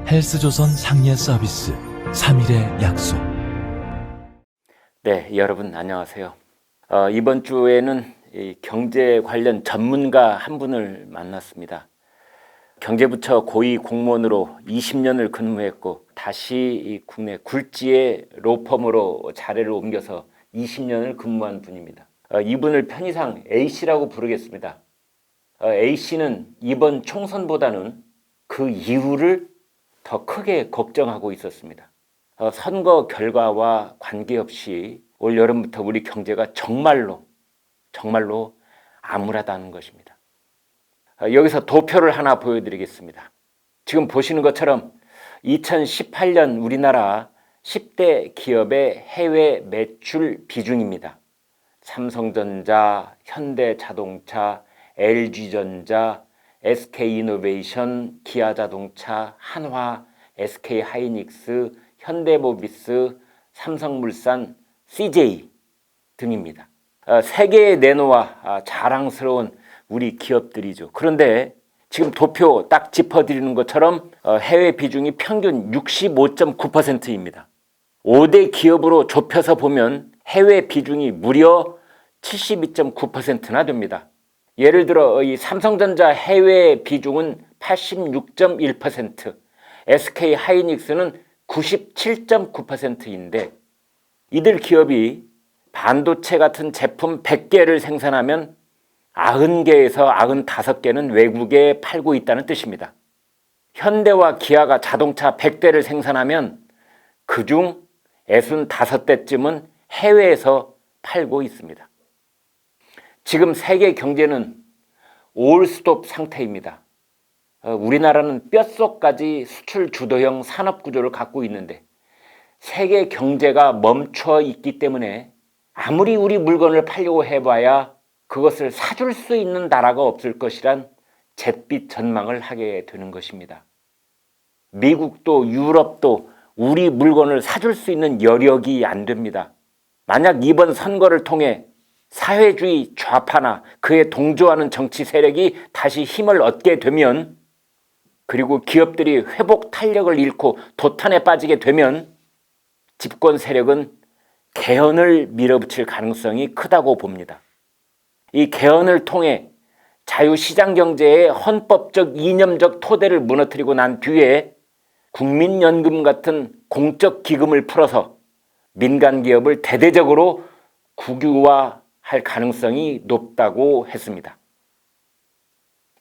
헬스조선 상예 서비스 3일의 약속. 네, 여러분 안녕하세요. 이번 주에는 경제 관련 전문가 한 분을 만났습니다. 경제부처 고위 공무원으로 20년을 근무했고 다시 이 국내 굴지의 로펌으로 자리를 옮겨서 20년을 근무한 분입니다. 이분을 편의상 A씨라고 부르겠습니다. A씨는 이번 총선보다는 그 이후를 더 크게 걱정하고 있었습니다. 선거 결과와 관계없이 올 여름부터 우리 경제가 정말로 암울하다는 것입니다. 여기서 도표를 하나 보여드리겠습니다. 지금 보시는 것처럼 2018년 우리나라 10대 기업의 해외 매출 비중입니다. 삼성전자, 현대자동차, LG전자, SK이노베이션, 기아자동차, 한화, SK하이닉스, 현대모비스, 삼성물산, CJ 등입니다. 세계에 내놓아 자랑스러운 우리 기업들이죠. 그런데 지금 도표 딱 짚어드리는 것처럼 해외 비중이 평균 65.9%입니다. 5대 기업으로 좁혀서 보면 해외 비중이 무려 72.9%나 됩니다. 예를 들어 이 삼성전자 해외 비중은 86.1%, SK하이닉스는 97.9%인데 이들 기업이 반도체 같은 제품 100개를 생산하면 90개에서 95개는 외국에 팔고 있다는 뜻입니다. 현대와 기아가 자동차 100대를 생산하면 그중 65대쯤은 해외에서 팔고 있습니다. 지금 세계 경제는 올스톱 상태입니다. 우리나라는 뼛속까지 수출 주도형 산업 구조를 갖고 있는데 세계 경제가 멈춰 있기 때문에 아무리 우리 물건을 팔려고 해봐야 그것을 사줄 수 있는 나라가 없을 것이란 잿빛 전망을 하게 되는 것입니다. 미국도 유럽도 우리 물건을 사줄 수 있는 여력이 안 됩니다. 만약 이번 선거를 통해 사회주의 좌파나 그에 동조하는 정치 세력이 다시 힘을 얻게 되면, 그리고 기업들이 회복 탄력을 잃고 도탄에 빠지게 되면 집권 세력은 개헌을 밀어붙일 가능성이 크다고 봅니다. 이 개헌을 통해 자유시장 경제의 헌법적 이념적 토대를 무너뜨리고 난 뒤에 국민연금 같은 공적 기금을 풀어서 민간 기업을 대대적으로 국유화할 가능성이 높다고 했습니다.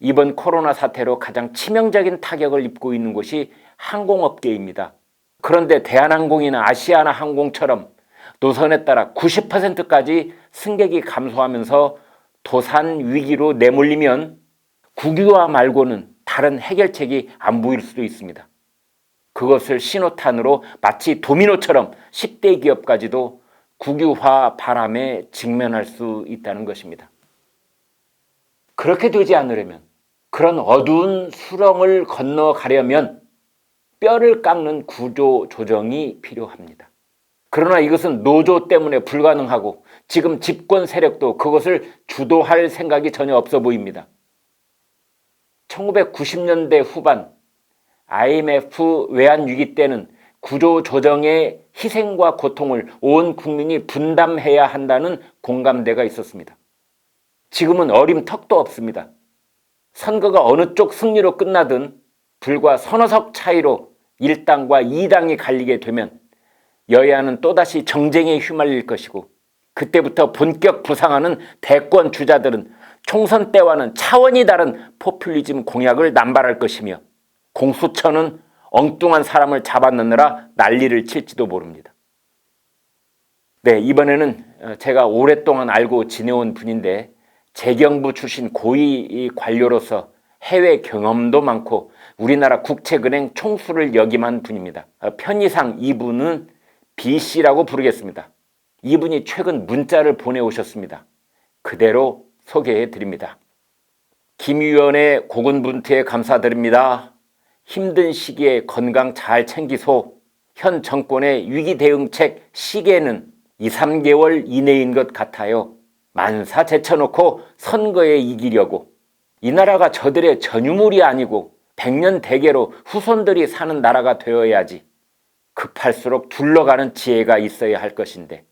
이번 코로나 사태로 가장 치명적인 타격을 입고 있는 곳이 항공업계입니다. 그런데 대한항공이나 아시아나항공처럼 노선에 따라 90%까지 승객이 감소하면서 도산 위기로 내몰리면 국유화 말고는 다른 해결책이 안 보일 수도 있습니다. 그것을 신호탄으로 마치 도미노처럼 10대 기업까지도 국유화 바람에 직면할 수 있다는 것입니다. 그렇게 되지 않으려면, 그런 어두운 수렁을 건너가려면 뼈를 깎는 구조 조정이 필요합니다. 그러나 이것은 노조 때문에 불가능하고 지금 집권 세력도 그것을 주도할 생각이 전혀 없어 보입니다. 1990년대 후반 IMF 외환위기 때는 구조조정의 희생과 고통을 온 국민이 분담해야 한다는 공감대가 있었습니다. 지금은 어림턱도 없습니다. 선거가 어느 쪽 승리로 끝나든 불과 서너 석 차이로 1당과 2당이 갈리게 되면 여야는 또다시 정쟁에 휘말릴 것이고, 그때부터 본격 부상하는 대권 주자들은 총선 때와는 차원이 다른 포퓰리즘 공약을 남발할 것이며 공수처는 엉뚱한 사람을 잡아넣느라 난리를 칠지도 모릅니다. 네, 이번에는 제가 오랫동안 알고 지내온 분인데 재경부 출신 고위 관료로서 해외 경험도 많고 우리나라 국책은행 총수를 역임한 분입니다. 편의상 이분은 B씨라고 부르겠습니다. 이분이 최근 문자를 보내오셨습니다. 그대로 소개해 드립니다. 김 위원의 고군분투에 감사드립니다. 힘든 시기에 건강 잘 챙기소. 현 정권의 위기 대응책 시계는 2, 3개월 이내인 것 같아요. 만사 제쳐놓고 선거에 이기려고. 이 나라가 저들의 전유물이 아니고 백년 대계로 후손들이 사는 나라가 되어야지. 급할수록 둘러가는 지혜가 있어야 할 것인데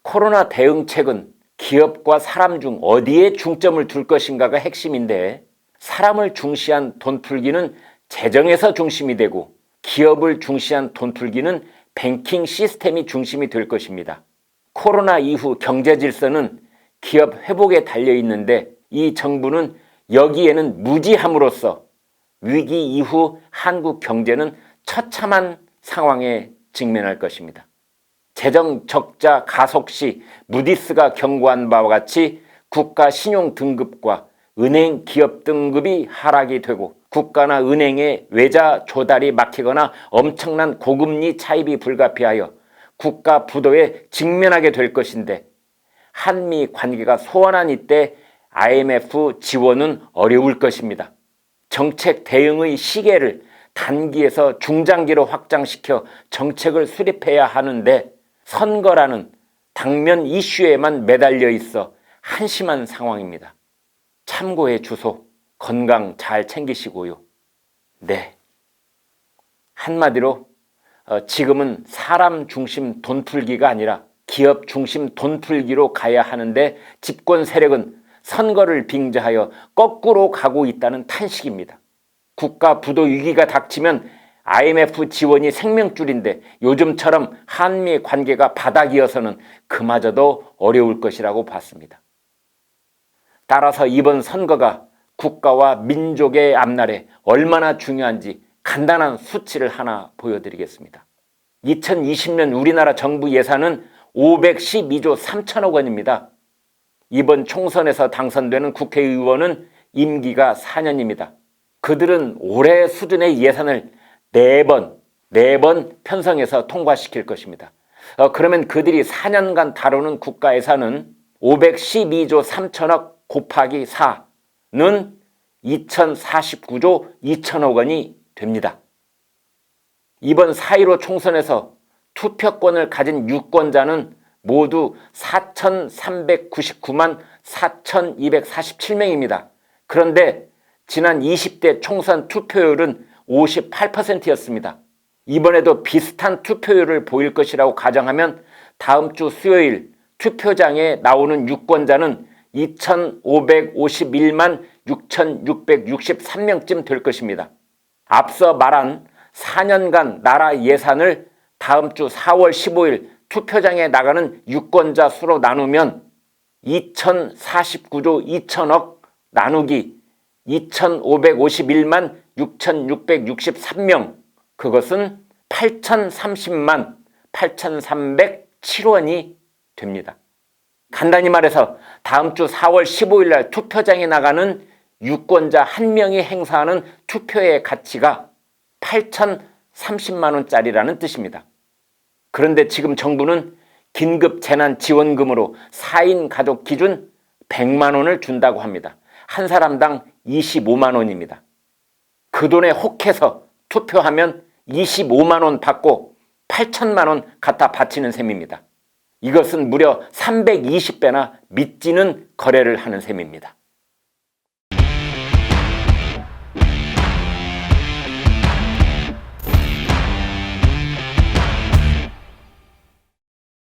코로나 대응책은 기업과 사람 중 어디에 중점을 둘 것인가가 핵심인데 사람을 중시한 돈풀기는 재정에서 중심이 되고 기업을 중시한 돈풀기는 뱅킹 시스템이 중심이 될 것입니다. 코로나 이후 경제 질서는 기업 회복에 달려 있는데 이 정부는 여기에는 무지함으로써 위기 이후 한국 경제는 처참한 상황에 직면할 것입니다. 재정 적자 가속 시 무디스가 경고한 바와 같이 국가 신용 등급과 은행 기업 등급이 하락이 되고 국가나 은행의 외자 조달이 막히거나 엄청난 고금리 차입이 불가피하여 국가 부도에 직면하게 될 것인데 한미 관계가 소원한 이때 IMF 지원은 어려울 것입니다. 정책 대응의 시계를 단기에서 중장기로 확장시켜 정책을 수립해야 하는데 선거라는 당면 이슈에만 매달려 있어 한심한 상황입니다. 참고의 주소, 건강 잘 챙기시고요. 네. 한마디로 지금은 사람 중심 돈풀기가 아니라 기업 중심 돈풀기로 가야 하는데 집권 세력은 선거를 빙자하여 거꾸로 가고 있다는 탄식입니다. 국가 부도 위기가 닥치면 IMF 지원이 생명줄인데 요즘처럼 한미 관계가 바닥이어서는 그마저도 어려울 것이라고 봤습니다. 따라서 이번 선거가 국가와 민족의 앞날에 얼마나 중요한지 간단한 수치를 하나 보여드리겠습니다. 2020년 우리나라 정부 예산은 512조 3천억 원입니다. 이번 총선에서 당선되는 국회의원은 임기가 4년입니다. 그들은 올해 수준의 예산을 4번 편성해서 통과시킬 것입니다. 그러면 그들이 4년간 다루는 국가 예산은 512조 3천억 곱하기 4는 2049조 2천억 원이 됩니다. 이번 4.15 총선에서 투표권을 가진 유권자는 모두 4,399만 4,247명입니다. 그런데 지난 20대 총선 투표율은 58%였습니다. 이번에도 비슷한 투표율을 보일 것이라고 가정하면 다음 주 수요일 투표장에 나오는 유권자는 2,551만 6,663명쯤 될 것입니다. 앞서 말한 4년간 나라 예산을 다음 주 4월 15일 투표장에 나가는 유권자 수로 나누면 2,049조 2천억 나누기 2,551만 6,663명, 그것은 8,030만 8,307원이 됩니다. 간단히 말해서 다음 주 4월 15일 날 투표장에 나가는 유권자 한 명이 행사하는 투표의 가치가 8,030만 원짜리라는 뜻입니다. 그런데 지금 정부는 긴급 재난지원금으로 4인 가족 기준 100만 원을 준다고 합니다. 한 사람당 25만 원입니다. 그 돈에 혹해서 투표하면 25만 원 받고 8천만 원 갖다 바치는 셈입니다. 이것은 무려 320배나 믿지는 거래를 하는 셈입니다.